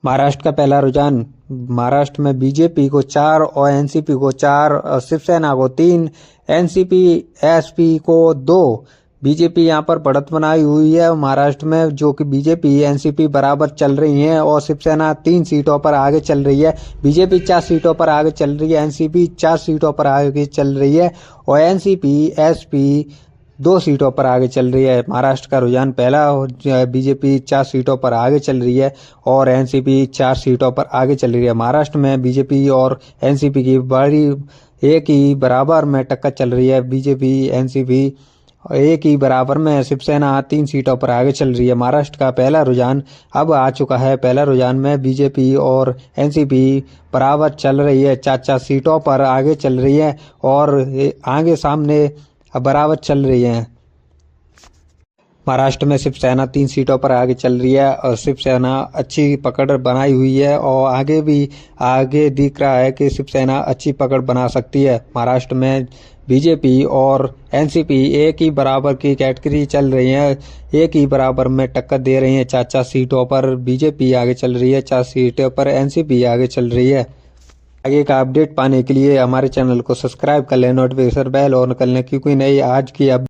महाराष्ट्र का पहला रुझान। महाराष्ट्र में बीजेपी को 4 और एनसीपी को 4 और शिवसेना को 3, एनसीपी एसपी को 2। बीजेपी यहां पर बढ़त बनाई हुई है महाराष्ट्र में, जो कि बीजेपी एनसीपी बराबर चल रही है और शिवसेना 3 सीटों पर आगे चल रही है। बीजेपी 4 सीटों पर आगे चल रही है, एनसीपी 4 सीटों पर आगे चल रही है और एनसीपी एसपी 2 सीटों पर आगे चल रही है। महाराष्ट्र का रुझान पहला बीजेपी 4 सीटों पर आगे चल रही है और एनसीपी 4 सीटों पर आगे चल रही है। महाराष्ट्र में बीजेपी और एनसीपी की बड़ी एक ही बराबर में टक्कर चल रही है। बीजेपी एनसीपी एक ही बराबर में, शिवसेना 3 सीटों पर आगे चल रही है। महाराष्ट्र का पहला रुझान अब आ चुका है। पहला रुझान में बीजेपी और एनसीपी बराबर चल रही है, 4-4 सीटों पर आगे चल रही है और आगे सामने अब बराबर चल रही है। महाराष्ट्र में शिवसेना 3 सीटों पर आगे चल रही है और शिवसेना अच्छी पकड़ बनाई हुई है और आगे भी आगे दिख रहा है कि शिवसेना अच्छी पकड़ बना सकती है। महाराष्ट्र में बीजेपी और एनसीपी एक ही बराबर की कैटेगरी चल रही है, एक ही बराबर में टक्कर दे रही है। 4-4 सीटों पर बीजेपी आगे चल रही है, 4 सीटों पर एनसीपी आगे चल रही है। आगे का अपडेट पाने के लिए हमारे चैनल को सब्सक्राइब कर लें, नोटिफिकेशन बेल ऑन कर लें, क्योंकि नई आज की